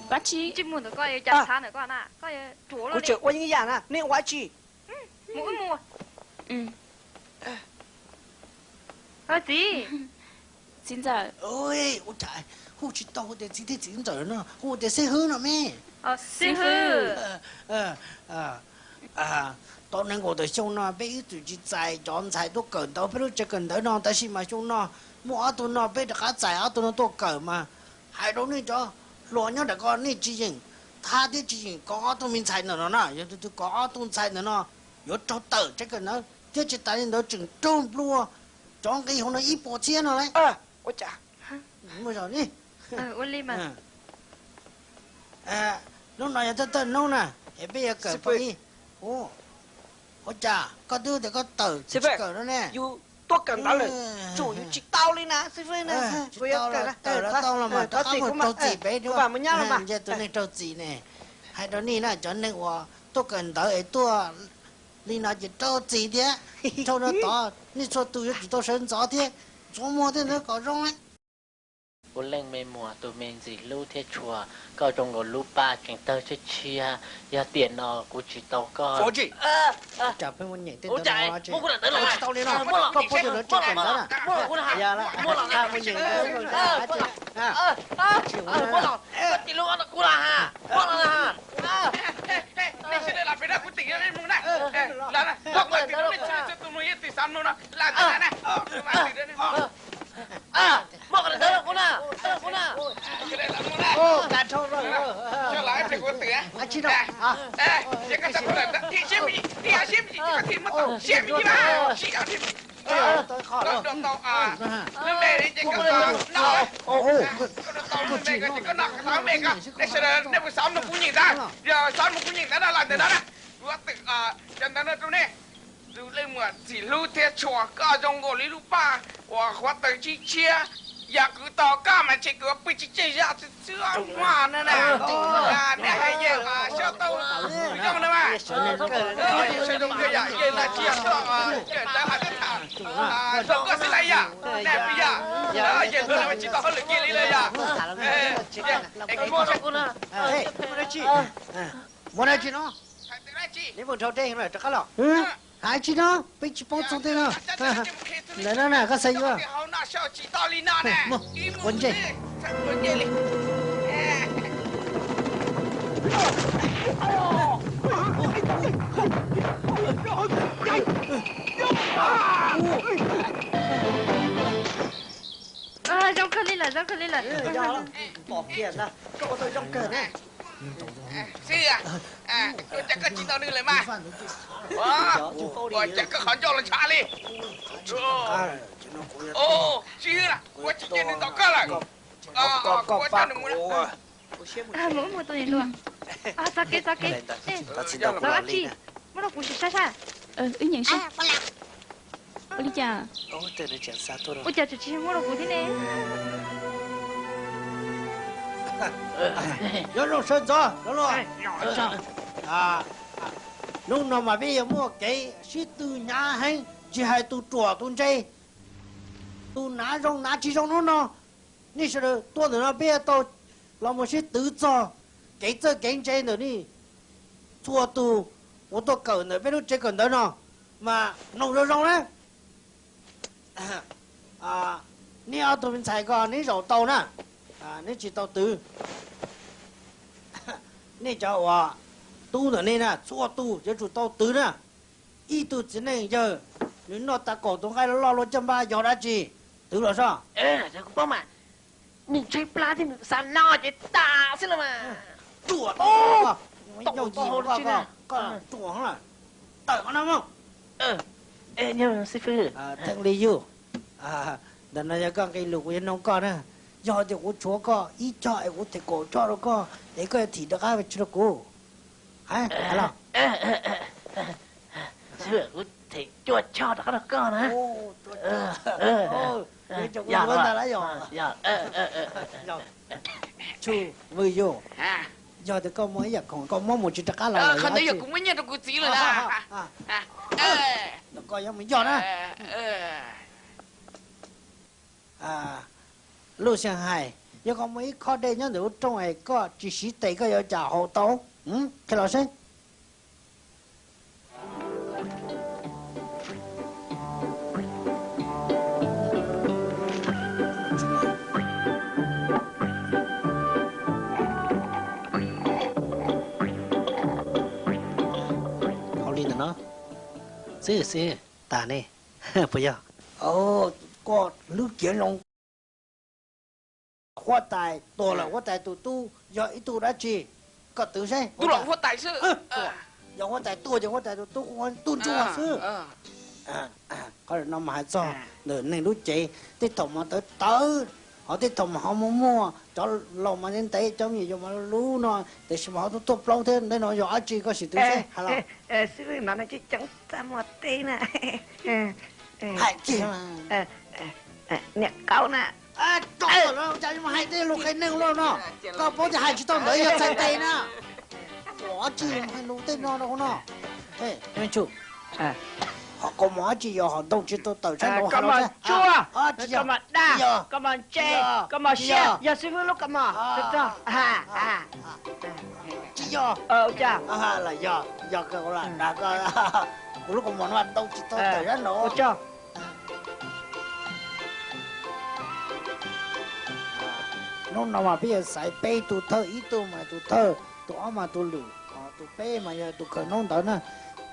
quá chi chim mùa nó coi chặt xa nữa con à coi chúa cô rồi chợ qua những dạng à nên quá chi mỗi mùa ừ gì xin chào ôi ôi trời hú chỉ tao để chỉ thế chỉ giờ nó hú để xe hư nó mẹ xe hư tao nên ngồi tại xong nó bây giờ chỉ chạy chọn chạy tôi cần tao bây giờ chỉ cần tới nó tại sao mà xong nó mua tụi nó bây giờ cả chạy tụi nó tôi cần mà hai đứa này cho lo nhau để con này chỉ gì他的只是搞都没才能了呢，有的搞都才能了，有找到这个呢，这是大人都整中路，装个以后呢一包钱了嘞。我讲，没啥呢。我哩嘛。lúc nào giờ tới lúc nè, bây giờ cởi bao nhiêu? Ồ, ôi chà, có đứa thì có tờ, cởi đó nè. tôi cần đó là chủ yếu chỉ tao lên nè, sư phụ nè, tôi tao đó tao là mà tao không trâu gì bé nữa. Và mình nhau mà. Giờ tôi này trâu gì nè, hai đứa này cho nênว่าtôi cần tới ấy tôi, đi nào chỉ trâu gì thế, trâu nó to,你说tôi chỉ tôi sinh gió thế,做么thế nó có rong ấy. Cô lên mê mùa tụi mình gì lưu thế chùa có trong có lưu ba cảnh tơ chết chia ya tiền nó của chị tàu con có gì chả phải muốn nhảy tên tao chạy mua cái này là tao lên nó có bao giờ nó chưa cần đó mua là con hàng giờ là muốn nhảy tên mua là chị lưu ăn cô là hà mua là hà này sẽ là phải ra quyết định lên muốn này là này hoặc là thì nó tụi nó thì sao nó là cái này mua cái này con à cái này là muốn này cả trâu rồi cho lại phải có tiền anh chị đâu cái cái sao là thì xem gì thì xem gì thì mất xem gì mà chỉ là thì tôi khó rồi lúc này đi chỉ cần nó tao lúc này chỉ có nặng tháo mẹ cả để sẽ là nếu mà sáu nó cũng nhìn ra giờ sáu nó cũng nhìn ra là từ đó nè tôi tự chân đó trong này dù lên mà chỉ lưu theo chùa cả trong gò lý lưu ba và khóa tới chi chia ya cứ tao cả mà chỉ cứ bị chỉ chia ra chưa mà nữa nè nè hay giờ mà sao tao trong đó mà sao trong cái ya giờ là chia cho cái đó là cái thằng sao có gì lại ya nè bây giờ giờ tôi là chỉ tao hơn được kia lý rồi ya cái mua cho cô nè mua đây chị nó nếu muốn trâu đây là chắc là hai chị nó bị chị bóc xong thế nào này nó nè có xây chưa mua quần gì trong cơn lên là bỏ tiền ra cậu tôi trong cơn này gì tôi chắc có chỉ tao đưa lại mà rồi chắc có khó cho là trả đi chứ là tôi chỉ nhìn tao cơ là tôi cho được muốn mỗi tôi luôn sake sao bác chị mỗi lần cũng chỉ sao ý nhận sao ôi đi chà ôi chà chị mỗi lần cũng thế này nó sơn cho nó rồi lúc nào mà bây giờ mua cái sĩ từ nhà hay chỉ hay tu chùa tu chơi tu ná rong ná chỉ rong nó你是的多的那边到那么些tự做给这给这的呢做tu我都搞呢别都这个的呢嘛弄着rong đấy你要tụi mình xài con你rau tàu nè你chỉ tàu từ你叫我tu的呢呢做tu就主tàu từ nè一tu只能就你那大狗都还老老这么要来几từ là sao chắc cũng mà nhìn chơi plá thì sao no chứ ta xin là mà chùa đâu gì mà con chùa là tờ con không nhưng sư phụ thằng lý du đợt này con cái lục yên nông con á do thì của chúa có ít cho ai của thầy cổ cho nó có để coi thì được ai về cho cô hả alo sư phụ thầy chuột cho đó là con hả dạ rồi dạ chú vui vô giờ thì con mới giờ con mong một chút cá là không thấy giờ cũng mới nhận được cái gì rồi đó nó coi giống mình giọt á lúc sang hai 有個每確定咗條中係個至少地個有就好多，睇落先。好練的呢，是，打呢，不要。哦，個陸建龍。hoa tài tổ là hoa tài tu giờ ít tu đã chi có tự xem tu là hoa tài sư giờ hoa tài tu giờ hoa tài tu hoa tu chung à sư có là nó mà cho nửa này lúc chị tí thùng mà tới họ tí thùng mà họ mua cho lòng mà đến tay trong gì mà lú nó để xem họ tu lâu thế nên nó giờ chi có sự tự xem hả sư nó nói chứ chẳng ta một tí nè hai chi nè cậu nè trời ơi, cha nhưng mà hai tay lục cái nâng luôn nó, có bố thì hai chỉ tao đợi giờ sang tay nó, bỏ chi hai lục tay nó đâu nó, ê, anh chủ, họ có mỏ chi giờ họ đâu chỉ tao tao sang đâu họ đâu chua, có mà đa, có mà chè, có mà xe, giờ sư phụ lúc có mà, được chưa? Chi giờ, cha, là giờ cái là đã có, lúc có món ăn đâu chỉ tao tao ra nó, được chưa? nó nào mà bây giờ xài bê tụ thơ ít tụ mà tụ thơ tụ áo mà tụ lử tụ bê mà giờ tụ cởi nông đó nè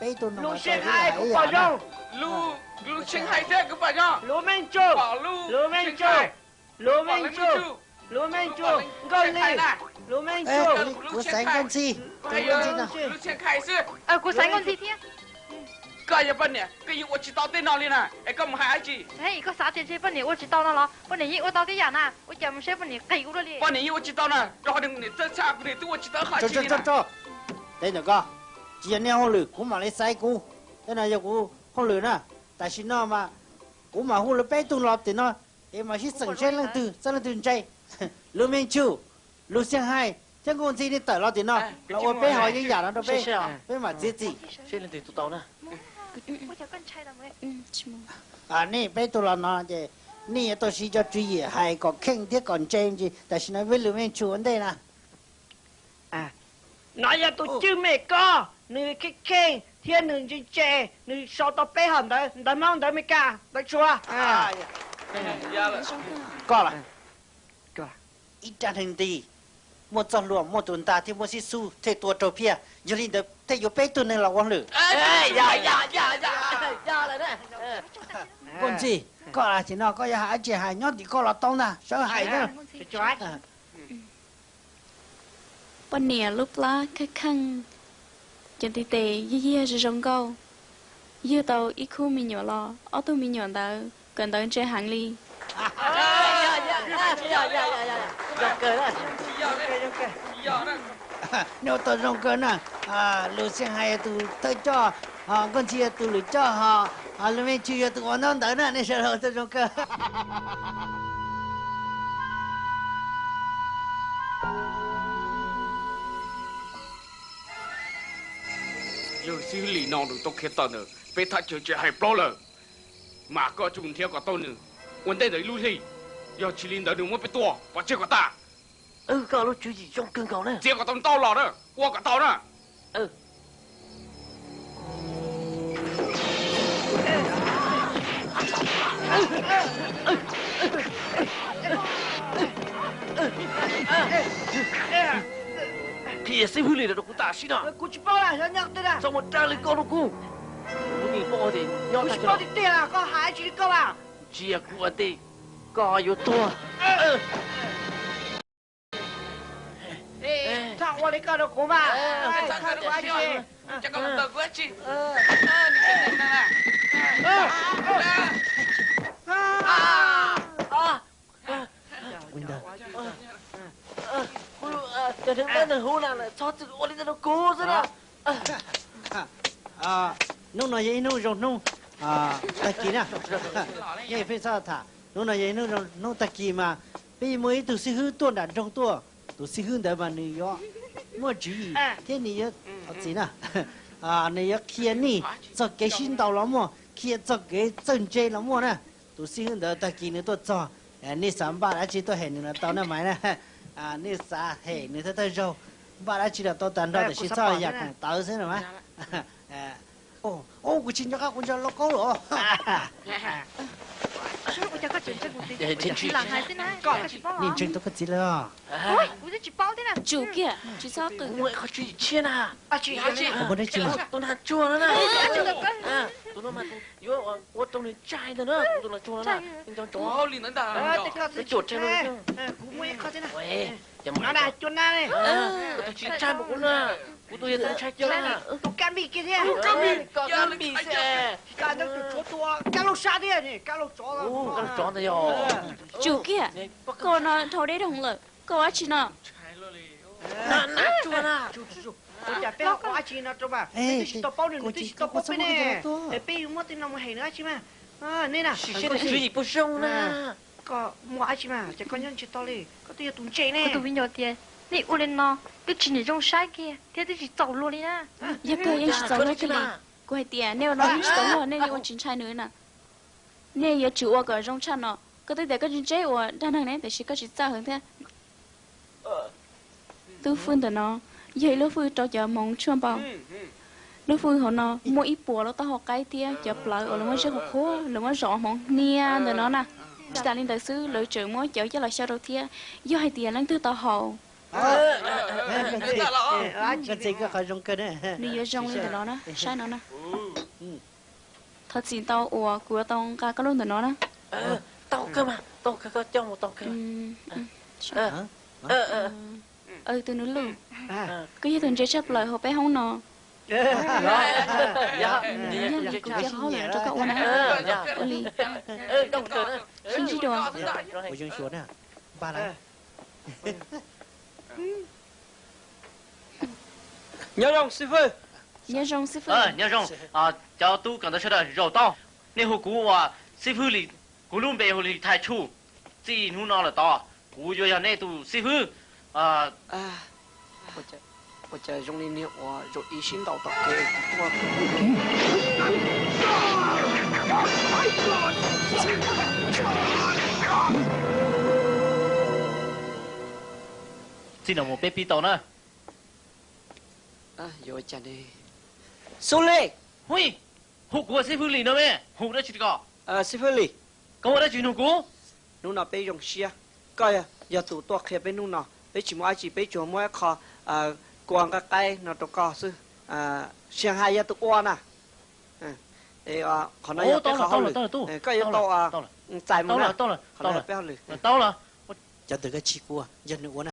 bê tụ nào mà Xuyên Hai cũng phải không Lu Xuyên Hai thế cũng phải không Lúa Minh Chu Lúa Minh Chu Lúa Minh Chu Lúa Minh Chu Ngôi Ly Lúa Minh Chu của sánh con gì Lu Xuyên Hai sư của sánh con gì thế cái gì vậy nè cái gì tôi chỉ tao tên nào liền à cái có một hai gì hey có啥tiền chơi bữa nay我知道了咯bữa nay我到底呀呐我讲谁bữa nay给我了哩bữa nay我知道了然后你这下不对我知道好几年cho đây là co chỉ là neo lử cũng mà lấy sai cú đây là giờ cú không lử nè tại vì nó mà cũng mà hú lử bé tung lọp thì nó để mà chỉ sẵn trên lên từ chạy Lưu Minh Chu Lưu Xuyên Hai chẳng còn gì đi tới lo thì nó là ô bé hỏi những giả nó đâu bé mà gì xe lên từ tụi tao nè nè bé tụi nó chứ nè tôi chỉ cho chú ý hay có khen thiết còn trên gì tại vì nó với Lưu Minh Chu vấn đề nè nói ra tôi chưa mẹ co nữ cái khen thiên nữ chỉ chè nữ sau tao bé hẳn đấy đấy mong đấy mày cả đấy chua có là ít chân hình tí một trăm luồng một tuần ta thì một sĩ su thế tua trâu pia giờ đi được thế yo bé tuần này là quan lử dạ lại đấy con gì có là chỉ nó có ya hại chỉ hại nhót thì có là tông nè sợ hại nữa bữa nay lúc lá cái khăn chân tì tè dê rồi rong câu dê tàu ít khu mình nhỏ lo ở tôi mình nhỏ tàu cần tàu chơi hàng ly nếu tôi rong cơ nè Lưu Xuyên Hai tôi tới cho con chia tôi lựa cho họ Lưu Minh Chu tôi còn non tới nè nên sợ tôi rong cơ有时里闹都看到呢，被他就还包了，马个中天个到呢，我带着路去，要去领导你我别多，把这个打，cậu nó chú gì trong cơn cậu nè这个东到了的，我个到呢，thì sẽ hư lì được cũng ta xin à cô chỉ bao là nhắc đây nè xong một trang lên con cô muốn nhìn bao thì nhau cô chỉ bao thì tiền à có hai chỉ câu à chia của thì có yếu tua thằng qua lấy câu đâu cô mà thằng qua gì chắc có một tờ quá chi, đi cái này nè, giờ đứng lên hú nào là cho từ ô đi ra nó cố rồi đó nung nói vậy nung rồi nung ta kỳ nè vậy phải sao thả nung nói vậy nung ta kỳ mà bây mới từ sĩ hư tuôn đàn trong tua từ sĩ hư để mà này yo mua gì thế này yo gì nè này yo kia nè cho cái xin đầu lắm mà kia cho cái chân chơi lắm mà nè từ sĩ hư để ta kỳ này tôi cho นี่สามบาทอาชีตัวเห็นหนึ่งตอนนั้นไหมนะนี่สาเห็นหนึ่งเท่าโจบาทอาชีตัวตันเราแต่ชีเจ้าอยากเต๋อใช่ไหมโอ้กูชินจะเข้ากูจะล็อกเขาหรอ 我叫个真正我的，男孩子呢？搞个几包啊？你真都可知了。喂，我这几包的呢？ chủ kia chỉ sao tự Ôi, khó chị chia nè. Chị hả chị? Không có đấy chưa? Tôi là chua nữa nè. Tôi nói mà tôi tôi là trai nữa nữa. Tôi là chua nữa nè. Nhưng cho chó. Ô, liền đến ta. Cái chuột trên nó chứ. Cũng mới khó thế nào. Ôi, chầm Nó này, chuột na này. tôi chỉ trai một con nè. Của tôi là trai chưa nè. Tôi can bị kia thế. Có cái bị xe. Cá nó chó tua, cá lô sa đi này, cá lô chó. Ồ, con chó này rồi. chủ kia cô nó thầu đấy đồng lợi cô á chị nó Nè, chua nè. Tôi chả biết có chị nó cho bà. Tôi chỉ tao bao nhiêu, tôi chỉ tao bao bên này. Để bây mua tiền nào mà hay nữa chị mà. Nên là. Cái này gì bút sông nè. Có mua chị mà, chỉ có nhân chị tao đi. Có tiền tụng chơi nè. tôi bây giờ tiền, nè u lên nó, tôi chỉ để trong sai kia, thế tôi chỉ tàu luôn đi nè. giờ cơ em chỉ giống cái này cô hay tiền nếu nó chỉ giống rồi nên đi con chín trai nữa nè nên giờ chủ ở trong chăn nó có tới để có chín trai ở đa năng này để chỉ có chỉ sao hơn thế tư phương từ nó giờ lúc phương cho giờ mong chuông bao lúc phương họ nó mua ít bùa nó tao học cái tia chụp lại ở lúc mới chơi học khô lúc mới rõ mong nia từ nó nè ta lên đại sứ lựa chọn mua chở cho là sao đầu tiên giờ hay tiền lăng tư tao hậu cái gì cái khai trong cái này đi giờ trong lên từ nó nè sai nó nè thật xin tao của tao cả cái luôn từ nó nè Tao cơ mà. Tao cơ cho một tao cơ. Từ nó luôn cứ như thường chơi chấp lời họ bé không nọ Dạ. cũng chơi họ lời cho cậu nè Oli Đông cơ nữa. xin chỉ đồ của dân xuống nè ba lại Nhớ không sư phụ? nhớ rong sư phụ nhớ rong cho tôi cần tới cho đời rau to nên hồ cú sư phụ lì cú luôn bề hồ lì thái chu chỉ nu nó là to cú cho nên tu sư phụ 我在用力呢，我就一心到给chỉ là một bé pi tàu nữa有讲的。苏雷， hui hồ cú sư phụ lì nữa mẹ hồ đó chỉ có 师傅哩， có đó chuyện hồ cú 侬那边用些，个呀，要多多开边侬那，你起码只边做么靠光个街那都告是上海也都完呐，可能要别考虑，个要到在么啦，可能要不要虑。 tao là cho từ cái chi cua dân nữa